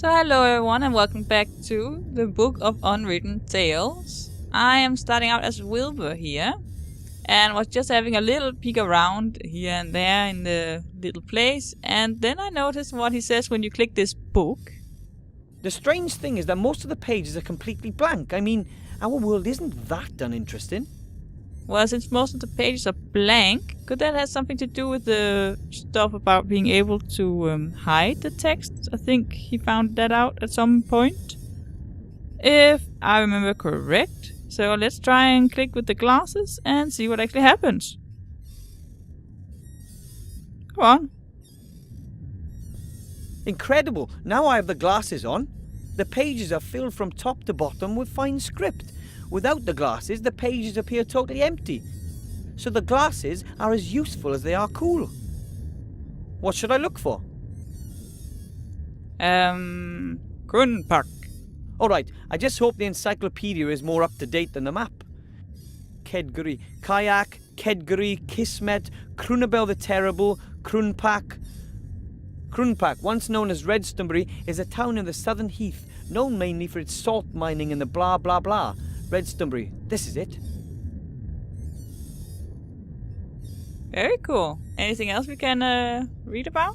So hello everyone and welcome back to the Book of Unwritten Tales. I am starting out as Wilbur here and was just having a little peek around here and there in the little place, and then I noticed what he says when you click this book. The strange thing is that most of the pages are completely blank. I mean, our world isn't that uninteresting. Well, since most of the pages are blank, could that have something to do with the stuff about being able to hide the text? I think he found that out at some point, if I remember correct. So let's try and click with the glasses and see what actually happens. Come on. Incredible! Now I have the glasses on. The pages are filled from top to bottom with fine script. Without the glasses, the pages appear totally empty. So the glasses are as useful as they are cool. What should I look for? Krunnpack. Alright, I just hope the encyclopedia is more up to date than the map. Kedguri, Kayak, Kedguri, Kismet, Krunabel the Terrible, Krunnpack. Krunnpack, once known as Redstonbury, is a town in the southern heath, known mainly for its salt mining and the blah blah blah. Redstonbury, this is it. Very cool. Anything else we can read about?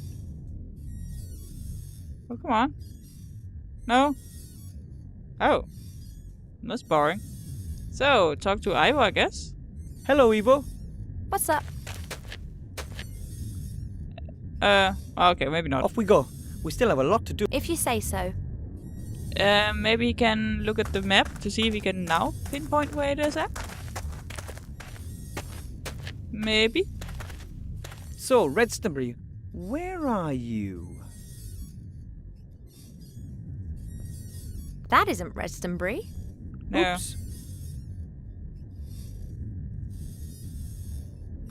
Oh, come on. No? Oh. That's boring. So, talk to Ivo, I guess. Hello, Ivo. What's up? Okay, maybe not. Off we go. We still have a lot to do. If you say so. Maybe he can look at the map to see if he can now pinpoint where it is at. Maybe. So, Redstonbury, where are you? That isn't Redstonbury. No. Oops.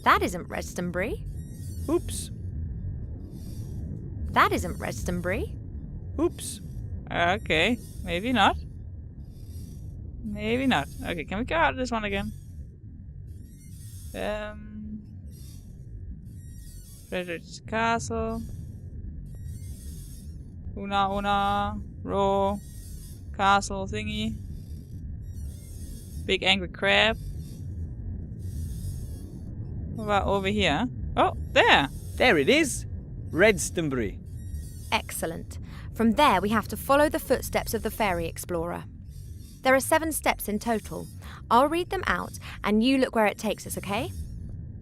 That isn't Redstonbury. Oops. That isn't Redstonbury. Oops. Okay, maybe not. Maybe not. Okay, can we go out of this one again? Frederick's Castle. Una, Raw. Castle thingy. Big angry crab. What about over here? Oh, there! There it is. Redstonbury. Excellent. From there, we have to follow the footsteps of the fairy explorer. There are 7 steps in total. I'll read them out, and you look where it takes us, okay?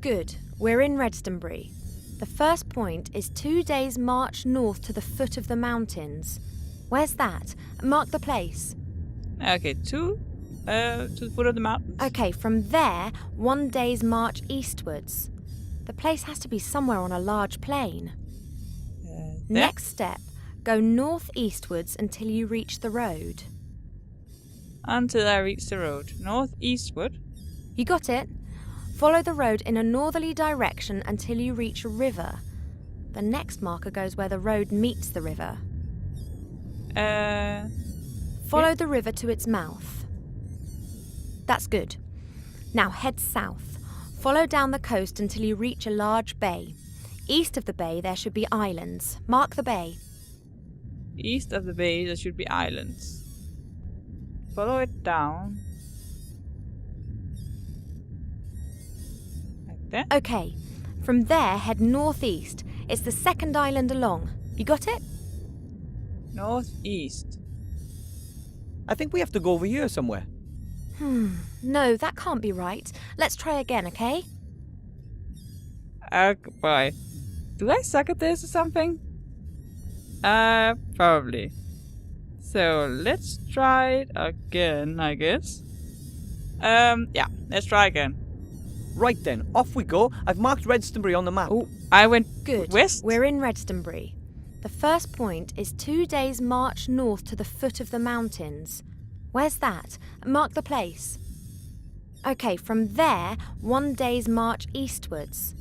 Good. We're in Redstonbury. The first point is 2 days' march north to the foot of the mountains. Where's that? Mark the place. Okay, to the foot of the mountains. Okay, from there, 1 day's march eastwards. The place has to be somewhere on a large plain. There. Next step, go northeastwards until you reach the road. Until I reach the road. Northeastward. You got it? Follow the road in a northerly direction until you reach a river. The next marker goes where the road meets the river. Follow the river to its mouth. That's good. Now head south. Follow down the coast until you reach a large bay. East of the bay there should be islands. Mark the bay. East of the bay there should be islands. Follow it down. Like that. Okay. From there head northeast. It's the second island along. You got it? Northeast. I think we have to go over here somewhere. No, that can't be right. Let's try again, okay? Boy. Do I suck at this or something? Probably. So, let's try it again, I guess. Yeah, let's try again. Right then, off we go. I've marked Redstonbury on the map. Oh, I went Good. west. We're in Redstonbury. The first point is 2 days' march north to the foot of the mountains. Where's that? Mark the place. Okay, from there, 1 day's march eastwards.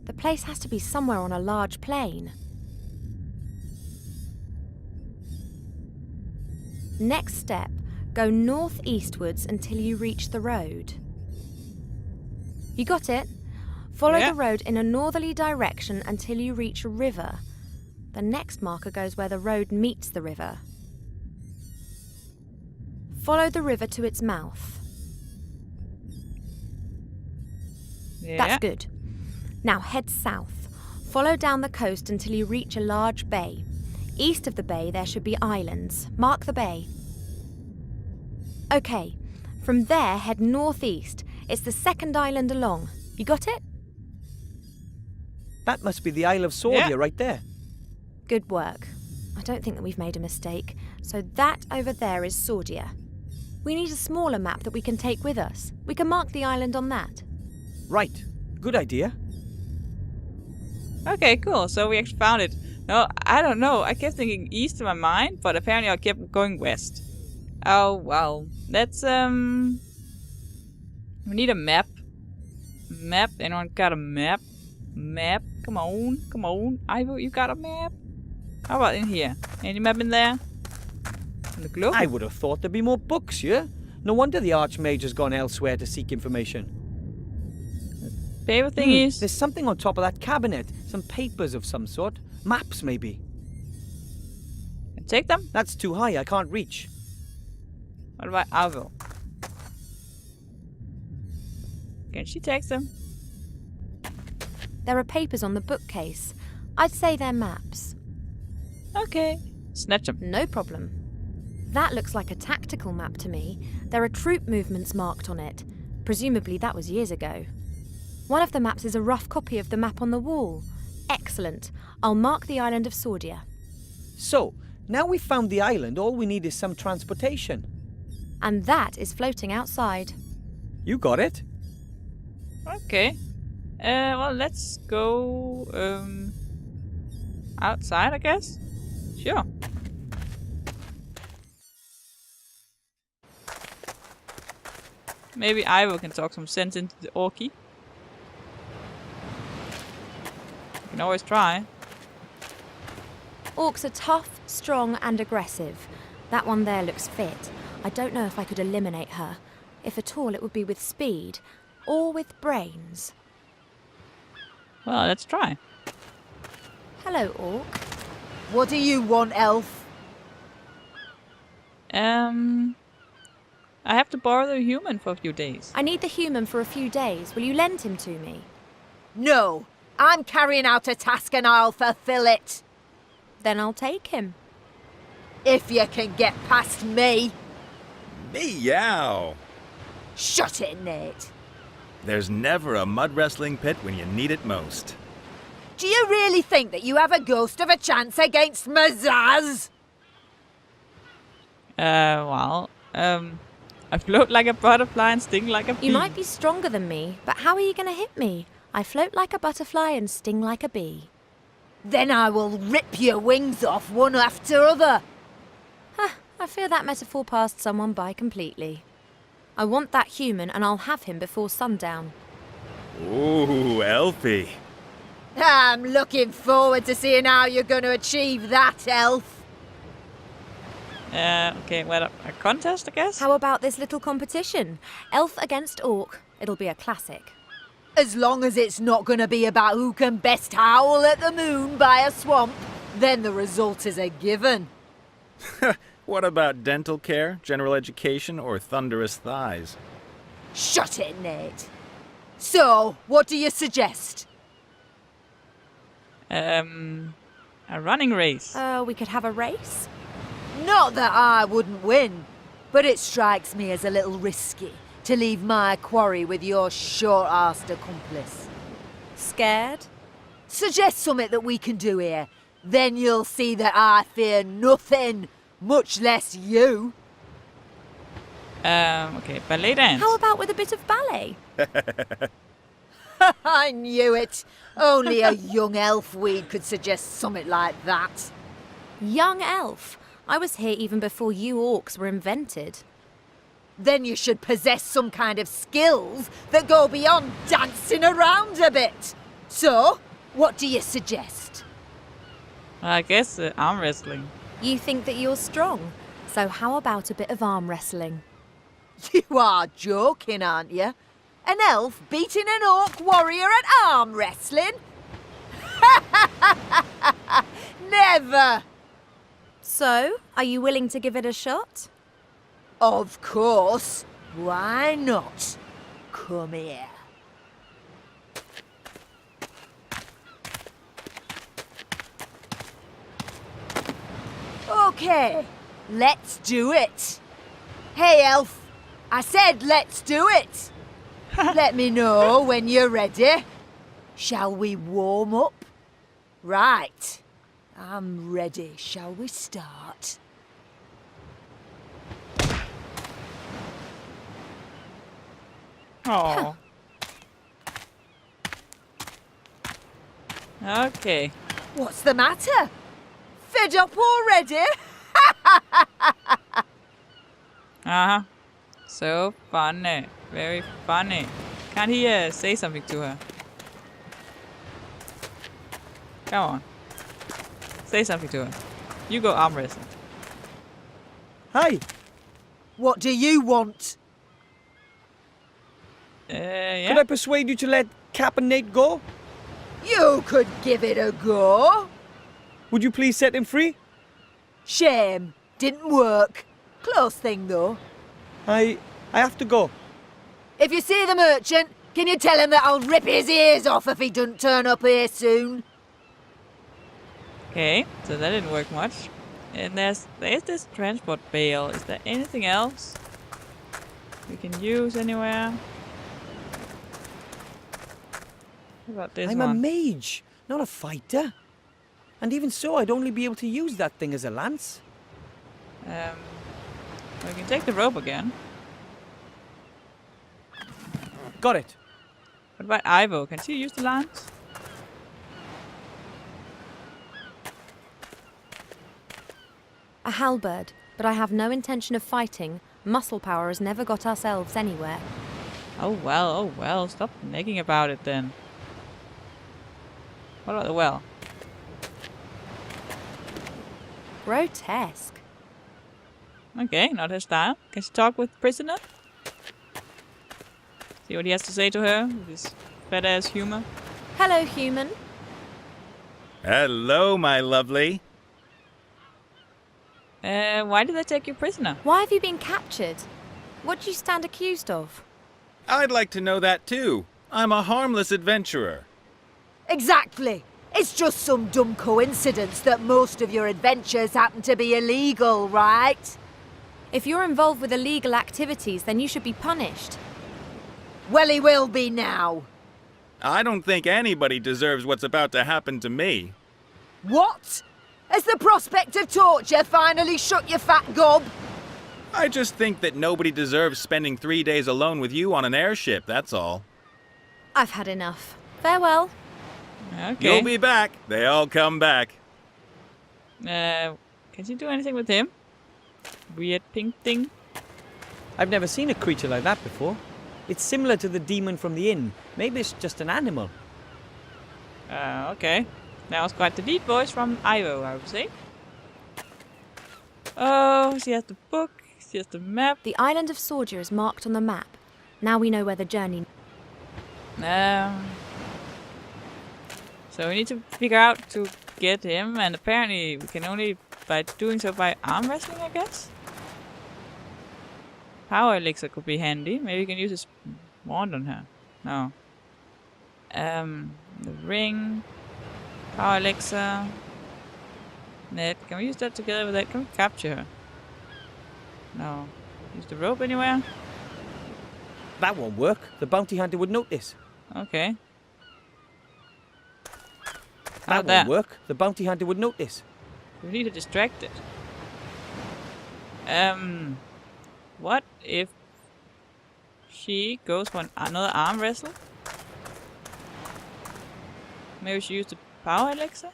The place has to be somewhere on a large plain. Next step, go northeastwards until you reach the road. You got it? Follow Yeah. the road in a northerly direction until you reach a river. The next marker goes where the road meets the river. Follow the river to its mouth. Yeah. That's good. Now head south. Follow down the coast until you reach a large bay. East of the bay there should be islands. Mark the bay. Okay, from there head northeast. It's the second island along. You got it? That must be the Isle of Sordia right there. Good work. I don't think that we've made a mistake. So that over there is Sordia. We need a smaller map that we can take with us. We can mark the island on that. Right. Good idea. Okay, cool. So we actually found it. No, I don't know. I kept thinking east in my mind, but apparently I kept going west. Oh, well. Let's, we need a map. Map. Anyone got a map? Map. Come on. Come on. Ivo, you got a map? How about in here? Any map in there? In the globe? I would have thought there'd be more books here. No wonder the Archmage has gone elsewhere to seek information. Paper thingies. There's something on top of that cabinet. Some papers of some sort. Maps, maybe. Take them? That's too high. I can't reach. What about Ivo? Can she take them? There are papers on the bookcase. I'd say they're maps. Okay. Snatch them. No problem. That looks like a tactical map to me. There are troop movements marked on it. Presumably that was years ago. One of the maps is a rough copy of the map on the wall. Excellent. I'll mark the island of Sordia. So, now we've found the island, all we need is some transportation. And that is floating outside. You got it. Okay. Well, let's go, outside, I guess? Sure. Maybe Ivo can talk some sense into the Orky. You can always try. Orcs are tough, strong and aggressive. That one there looks fit. I don't know if I could eliminate her. If at all, it would be with speed. Or with brains. Well, let's try. Hello, Orc. What do you want, elf? I have to borrow the human for a few days. I need the human for a few days. Will you lend him to me? No, I'm carrying out a task and I'll fulfill it. Then I'll take him. If you can get past me. Meow! Shut it, Nate. There's never a mud wrestling pit when you need it most. Do you really think that you have a ghost of a chance against Mazaz? I float like a butterfly and sting like a bee. You might be stronger than me, but how are you going to hit me? I float like a butterfly and sting like a bee. Then I will rip your wings off one after other. I fear that metaphor passed someone by completely. I want that human and I'll have him before sundown. Ooh, Elfie. I'm looking forward to seeing how you're going to achieve that, elf. Okay, well, a contest, I guess? How about this little competition? Elf against orc. It'll be a classic. As long as it's not going to be about who can best howl at the moon by a swamp, then the result is a given. What about dental care, general education, or thunderous thighs? Shut it, Nate. So, what do you suggest? A running race. We could have a race? Not that I wouldn't win, but it strikes me as a little risky to leave my quarry with your short-arsed accomplice. Scared? Suggest something that we can do here. Then you'll see that I fear nothing, much less you. Okay, ballet dance. How about with a bit of ballet? I knew it. Only a young elf weed could suggest something like that. Young elf. I was here even before you orcs were invented. Then you should possess some kind of skills that go beyond dancing around a bit. So, what do you suggest? I guess arm wrestling. You think that you're strong, so how about a bit of arm wrestling? You are joking, aren't you? An elf beating an orc warrior at arm wrestling? Never! So, are you willing to give it a shot? Of course. Why not? Come here. Okay, let's do it. Hey, Elf. I said let's do it. Let me know when you're ready. Shall we warm up? Right. I'm ready. Shall we start? Oh. Okay. What's the matter? Fed up already? Uh-huh. So funny. Very funny. Can't he say something to her? Come on. Say something to her. You go arm wrestle. Hi. What do you want? Yeah. Could I persuade you to let Cap and Nate go? You could give it a go. Would you please set them free? Shame. Didn't work. Close thing, though. I have to go. If you see the merchant, can you tell him that I'll rip his ears off if he doesn't turn up here soon? Okay, so that didn't work much. And there's this transport bale. Is there anything else we can use anywhere? What about this I'm one? a mage, not a fighter. And even so, I'd only be able to use that thing as a lance. We can take the rope again. Got it. What about Ivo? Can she use the lance? A halberd, but I have no intention of fighting. Muscle power has never got us elves anywhere. Oh well. Stop nagging about it then. What about the well? Grotesque. Okay, not her style. Can she talk with the prisoner? See what he has to say to her with his fat ass humor. Hello, human. Hello, my lovely. Why did they take you prisoner? Why have you been captured? What do you stand accused of? I'd like to know that too. I'm a harmless adventurer. Exactly. It's just some dumb coincidence that most of your adventures happen to be illegal, right? If you're involved with illegal activities, then you should be punished. Well, he will be now. I don't think anybody deserves what's about to happen to me. What? Has the prospect of torture finally shut your fat gob? I just think that nobody deserves spending 3 days alone with you on an airship, that's all. I've had enough. Farewell. Okay. You'll be back. They all come back. Can she do anything with him? Weird pink thing. I've never seen a creature like that before. It's similar to the demon from the inn. Maybe it's just an animal. Okay. That was quite the deep voice from Ivo, I would say. Oh, she has the book. She has the map. The island of Sordia is marked on the map. Now we know where the journey... So we need to figure out to get him, and apparently we can only by doing so by arm wrestling, I guess. Power elixir could be handy. Maybe we can use his wand on her. No. The ring, power elixir, net. Can we use that together with that? Can we capture her? No. Use the rope anywhere? That won't work. The bounty hunter would notice. Okay. That won't work. The bounty hunter would notice. We need to distract it. What if she goes for another arm wrestle? Maybe she used the power elixir?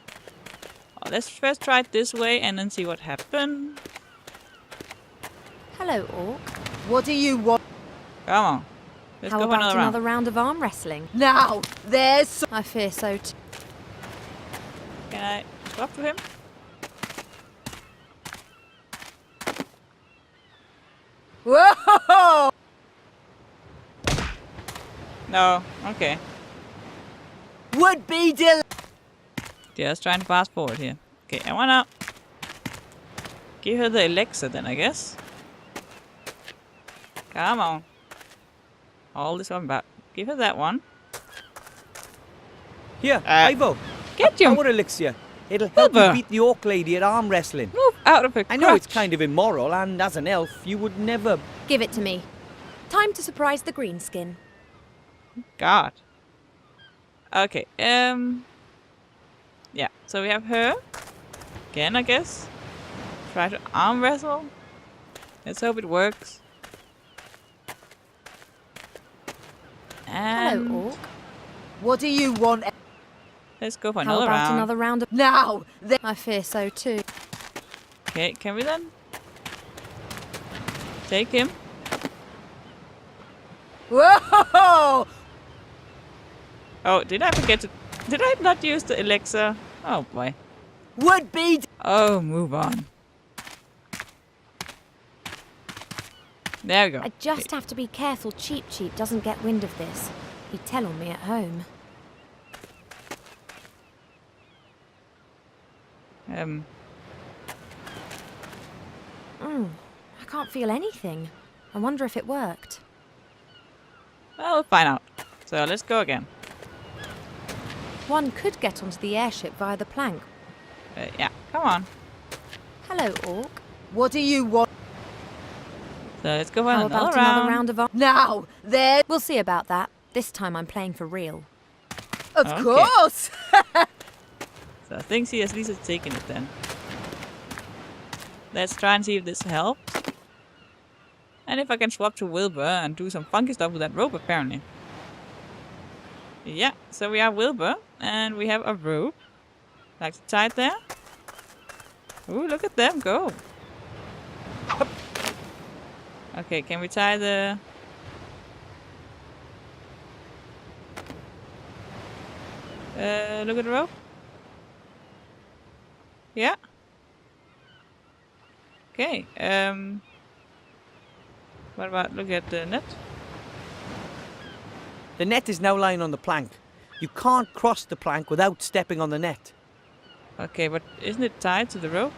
Oh, let's first try it this way and then see what happens. Hello, Orc. What do you want? Come on. Let's How go for about another round. round of arm wrestling? Now, there's... I fear so too. Can I swap to him? Whoa! No. Okay. Would be del... Just trying to fast forward here. Okay, I wanna give her the elixir then, I guess. Come on. All this one about. Give her that one. Here, Ivo. Get your Power elixir. It'll help you Wilbur. beat the orc lady at arm wrestling. move out of her I know it's crotch. kind of immoral, and as an elf, you would never. Give it to me. Time to surprise the greenskin. God. Okay, yeah, so we have her. Again, I guess. Try to arm wrestle. Let's hope it works. And Hello, Orc. What do you want? let's go for How another about round. another round of... Now, then. I fear so too. Okay, can we then take him? Whoa! Oh, did I forget to... Did I not use the elixir? Oh boy. Would be. Oh, move on. There we go. I just have to be careful Cheap Cheap doesn't get wind of this. He'd tell on me at home. I can't feel anything. I wonder if it worked. Well, we'll find out. So let's go again. One could get onto the airship via the plank. Yeah, come on. Hello, Orc. What do you want? So let's go for How another about round. another round of... Now, then. We'll see about that. This time I'm playing for real. Of Okay. course. So I think she at least has taken it then. Let's try and see if this helps. And if I can swap to Wilbur and do some funky stuff with that rope, apparently. Yeah, so we have Wilbur, and we have a rope. Like to tie it there. Ooh, look at them go. Okay, can we tie the... look at the rope. Yeah. Okay, what about look at the net? The net is now lying on the plank. You can't cross the plank without stepping on the net. Okay, but isn't it tied to the rope?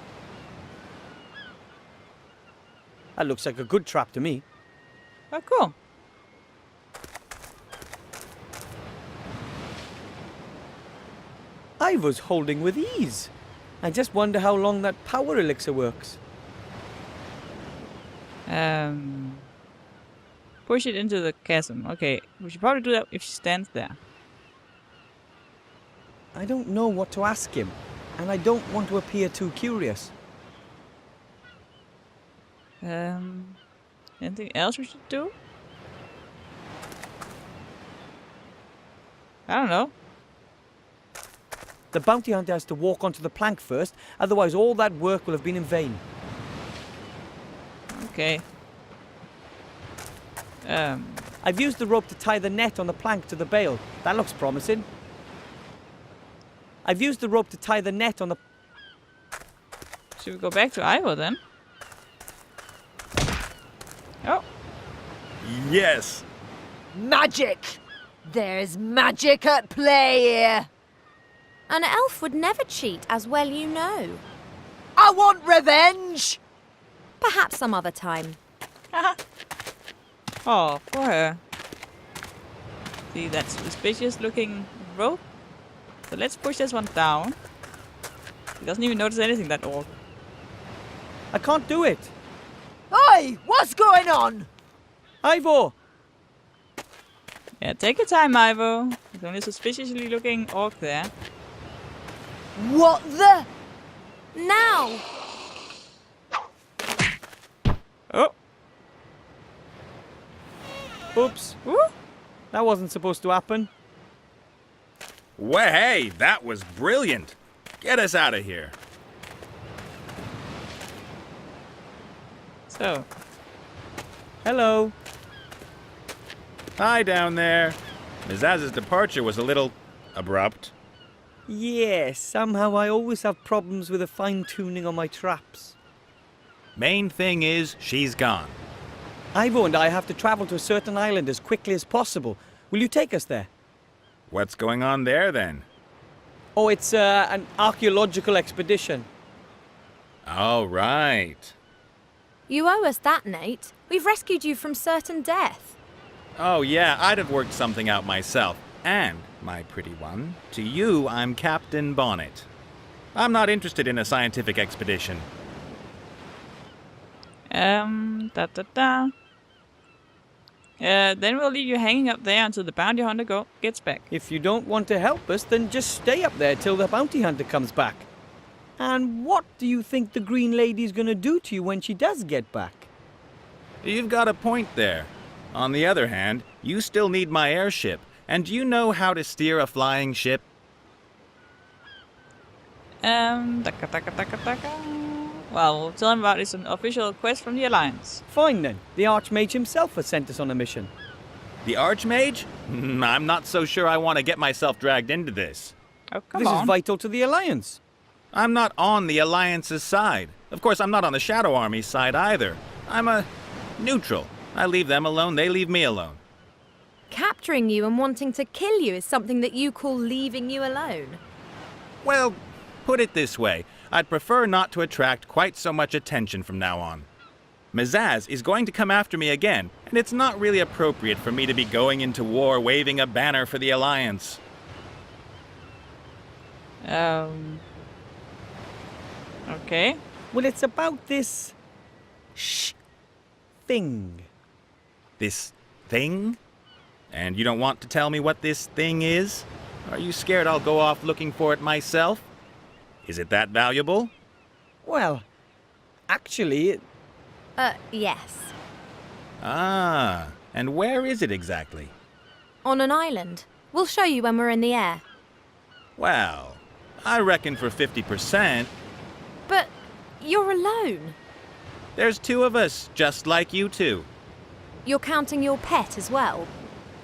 That looks like a good trap to me. Oh, cool. Ivo's holding with ease. I just wonder how long that power elixir works. Push it into the chasm. Okay, we should probably do that if she stands there. I don't know what to ask him, and I don't want to appear too curious. Anything else we should do? I don't know. The bounty hunter has to walk onto the plank first, otherwise all that work will have been in vain. Okay. I've used the rope to tie the net on the plank to the bale. That looks promising. I've used the rope to tie the net on the... Should we go back to Ivo then? Oh, Yes! Magic. There's magic at play here. An elf would never cheat, as well you know. I want revenge. Perhaps some other time. oh, for her. See, that suspicious looking rope. So let's push this one down. He doesn't even notice anything, that orc. I can't do it. Oi, what's going on? Ivo! Yeah, take your time, Ivo. There's only a suspiciously looking orc there. What the? Now! Oh! Oops. Woo! That wasn't supposed to happen. Well, hey, that was brilliant. Get us out of here. So, Hello. Hi down there. Mizaz's departure was a little abrupt. Yes, somehow I always have problems with the fine-tuning on my traps. Main thing is, she's gone. Ivo and I have to travel to a certain island as quickly as possible. Will you take us there? What's going on there, then? Oh, it's an archaeological expedition. All right. You owe us that, Nate. We've rescued you from certain death. Oh yeah, I'd have worked something out myself. And, my pretty one, to you I'm Captain Bonnet. I'm not interested in a scientific expedition. Then we'll leave you hanging up there until the bounty hunter gets back. If you don't want to help us, then just stay up there till the bounty hunter comes back. And what do you think the Green Lady's gonna do to you when she does get back? You've got a point there. On the other hand, you still need my airship. And do you know how to steer a flying ship? Well, we'll tell him about it's an official quest from the Alliance. Fine then. The Archmage himself has sent us on a mission. The Archmage? I'm not so sure I want to get myself dragged into this. Oh, come This on. is vital to the Alliance. I'm not on the Alliance's side. Of course, I'm not on the Shadow Army's side either. I'm a neutral. I leave them alone, they leave me alone. Capturing you and wanting to kill you is something that you call leaving you alone. Well, put it this way. I'd prefer not to attract quite so much attention from now on. Mazaz is going to come after me again, and it's not really appropriate for me to be going into war waving a banner for the Alliance. Okay. Well, it's about this... thing. This thing? And you don't want to tell me what this thing is? Are you scared I'll go off looking for it myself? Is it that valuable? Well, actually, Yes. Ah, and where is it exactly? On an island. We'll show you when we're in the air. Well, I reckon for 50%. But you're alone. There's two of us, just like you two. You're counting your pet as well.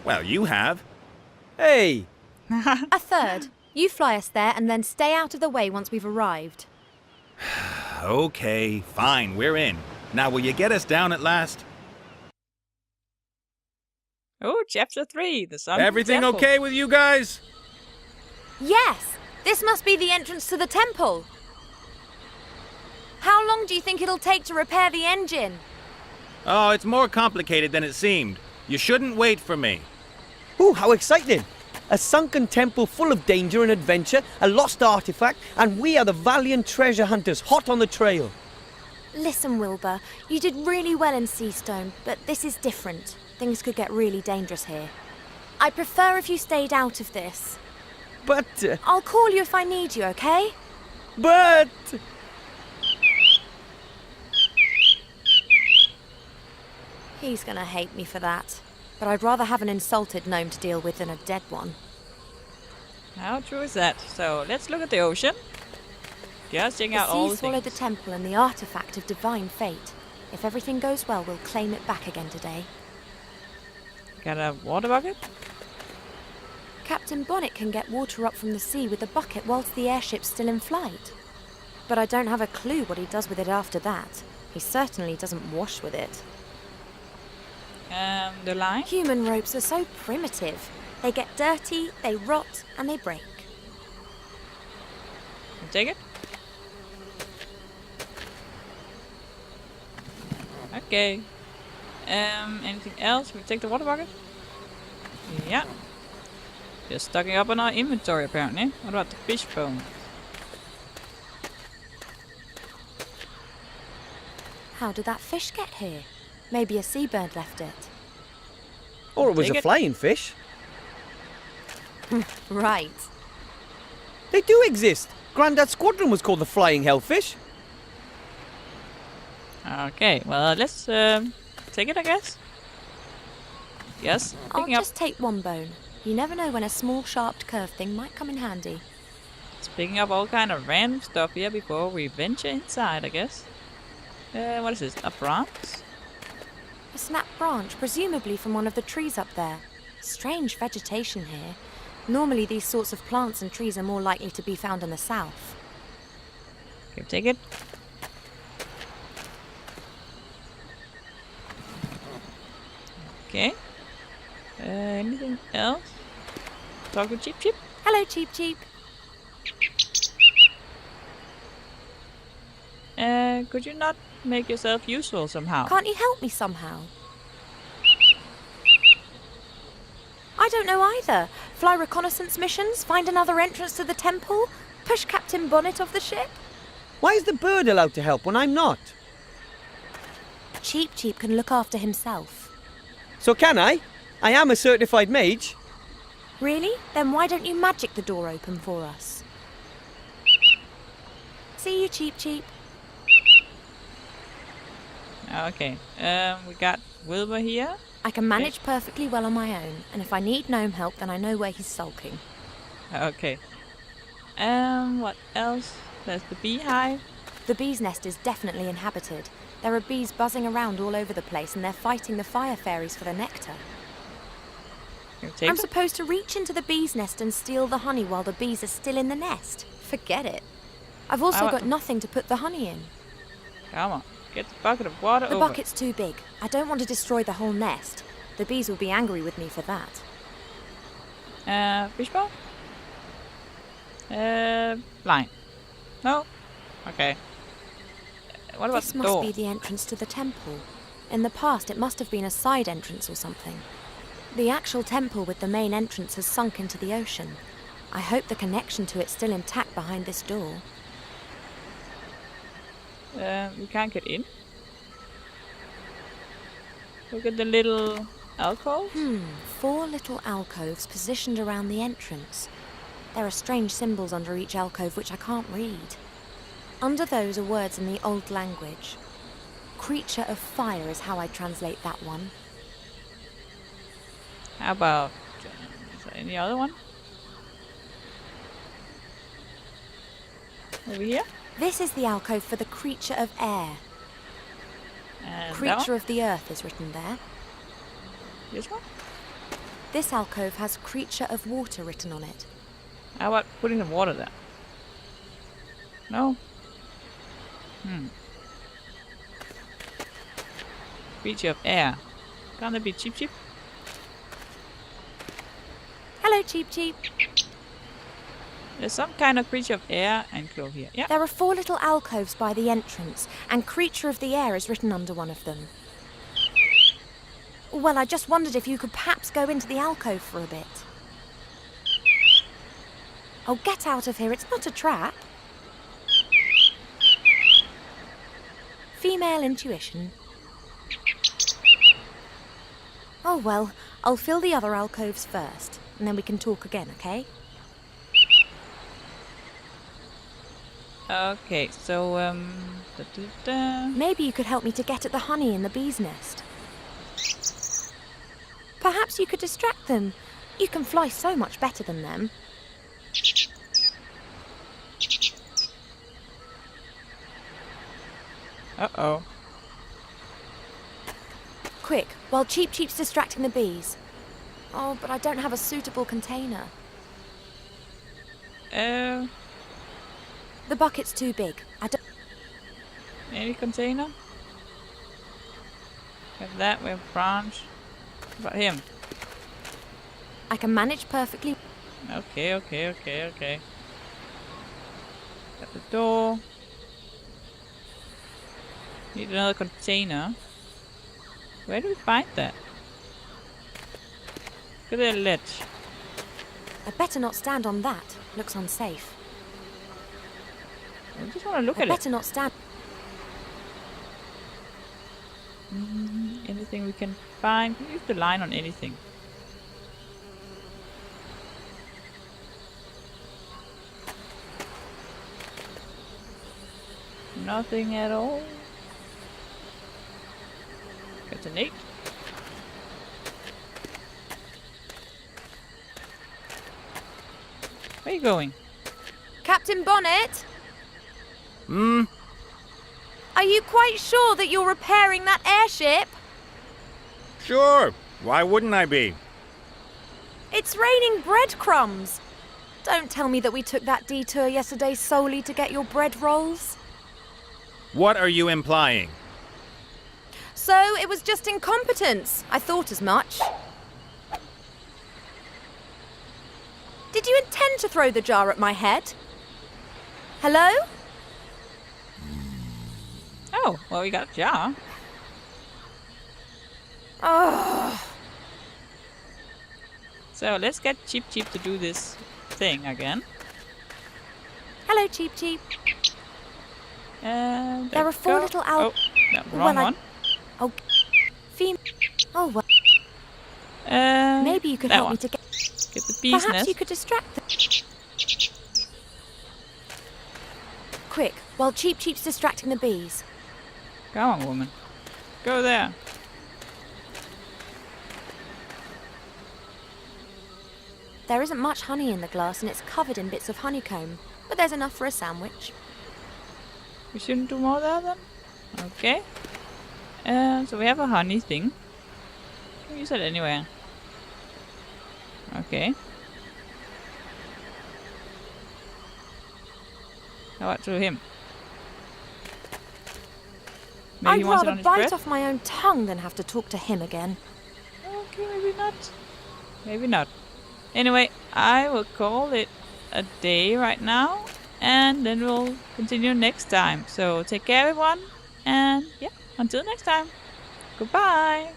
Well, you have. hey, A third. You fly us there and then stay out of the way once we've arrived. Okay, fine, we're in. Now, will you get us down at last? Oh, chapter 3, the Sunken Everything Temple. okay with you guys? Yes! This must be the entrance to the temple. How long do you think it'll take to repair the engine? Oh, it's more complicated than it seemed. You shouldn't wait for me. ooh, how exciting! A sunken temple full of danger and adventure, a lost artifact, and we are the valiant treasure hunters hot on the trail. Listen, Wilbur, you did really well in Seastone, but this is different. Things could get really dangerous here. I prefer if you stayed out of this. But, I'll call you if I need you, okay? but... He's gonna hate me for that. But I'd rather have an insulted gnome to deal with than a dead one. How true is that? So, let's look at the ocean. Just checking out The all sea the swallowed things. the temple and the artifact of divine fate. If everything goes well, we'll claim it back again today. Got a water bucket? Captain Bonnet can get water up from the sea with a bucket whilst the airship's still in flight. But I don't have a clue what he does with it after that. He certainly doesn't wash with it. The line? Human ropes are so primitive. They get dirty, they rot, and they break. You take it? Okay. Anything else? We take the water bucket? Yeah. Just stocking up on our inventory apparently. What about the fish bone? How did that fish get here? Maybe a seabird left it. Or it was Take a it. flying fish. Right. They do exist. Grandad's squadron was called the Flying Hellfish. Okay, well let's take it I guess. Yes, I'll picking up. just take one bone. You never know when a small, sharp, curved thing might come in handy. It's picking up all kind of random stuff here before we venture inside I guess. What is this? A branch? A snapped branch, presumably from one of the trees up there. Strange vegetation here. Normally these sorts of plants and trees are more likely to be found in the south. Okay, take it. Okay. Anything else? Talk to Cheep Cheep? Hello, Cheep Cheep. Could you not make yourself useful somehow? Can't you help me somehow? I don't know either. Fly reconnaissance missions? Find another entrance to the temple? Push Captain Bonnet off the ship? Why is the bird allowed to help when I'm not? Cheap Cheap can look after himself. So can I? I am a certified mage. Really? Then why don't you magic the door open for us? See you, Cheap Cheap. Okay. We got Wilbur here. I can manage perfectly well on my own, and if I need gnome help, then I know where he's sulking. Okay. What else? There's the beehive. The bee's nest is definitely inhabited. There are bees buzzing around all over the place, and they're fighting the fire fairies for the nectar. Can we take I'm them? supposed to reach into the bee's nest and steal the honey while the bees are still in the nest. Forget it. I've also got nothing to put the honey in. Come on. Get the bucket of water The over. bucket's too big. I don't want to destroy the whole nest. The bees will be angry with me for that. Fishbowl? Line. No? Okay. What about This the must door? be the entrance to the temple. In the past, it must have been a side entrance or something. The actual temple with the main entrance has sunk into the ocean. I hope the connection to it's still intact behind this door. We can't get in. Look at the little alcove. 4 little alcoves positioned around the entrance. There are strange symbols under each alcove which I can't read. Under those are words in the old language. Creature of fire is how I translate that one. How about... is there any other one? Over here? This is the alcove for the creature of air. And that Creature one? of the earth is written there. This one? This alcove has creature of water written on it. How about putting the water there? No? Creature of air. Can't there be Cheap Cheap? Hello, Cheap Cheap. There's some kind of creature of air enclosed here. Yeah. There are 4 little alcoves by the entrance, and creature of the air is written under one of them. Well, I just wondered if you could perhaps go into the alcove for a bit. Oh, get out of here. It's not a trap. Female intuition. Oh, well, I'll fill the other alcoves first, and then we can talk again, okay? Okay, so, Maybe you could help me to get at the honey in the bee's nest. Perhaps you could distract them. You can fly so much better than them. Uh-oh. Quick, while Cheap Cheap's distracting the bees. Oh, but I don't have a suitable container. The bucket's too big. I don't... Any container? We have that, we have branch. What about him? I can manage perfectly. Okay. Got the door. Need another container. Where do we find that? Look at the ledge. I'd better not stand on that. Looks unsafe. I just want to look I'd at better not stand... it. Anything we can find? Use the line on anything. Nothing at all. Got an 8. Where are you going? Captain Bonnet? Are you quite sure that you're repairing that airship? Sure. Why wouldn't I be? It's raining breadcrumbs. Don't tell me that we took that detour yesterday solely to get your bread rolls. What are you implying? So it was just incompetence. I thought as much. Did you intend to throw the jar at my head? Hello? Oh, well, we got a jar. Oh, So let's get Cheep Cheep to do this thing again. hello, Cheep Cheep. And There are 4 little Oh, no, wrong one. Oh, fem. Oh well. Maybe you could that help one. me to get. Get the bee's Perhaps nest. you could distract them. Quick, while Cheep Cheep's distracting the bees. Come on, woman. Go there. There isn't much honey in the glass and it's covered in bits of honeycomb, but there's enough for a sandwich. We shouldn't do more there then? Okay. So we have a honey thing. Can we use it anywhere? Okay. How about to him? Maybe he I'd wants it rather on his bite bread? off my own tongue than have to talk to him again. Okay, maybe not. Maybe not. Anyway, I will call it a day right now, and then we'll continue next time. So take care, everyone, and yeah, until next time. Goodbye.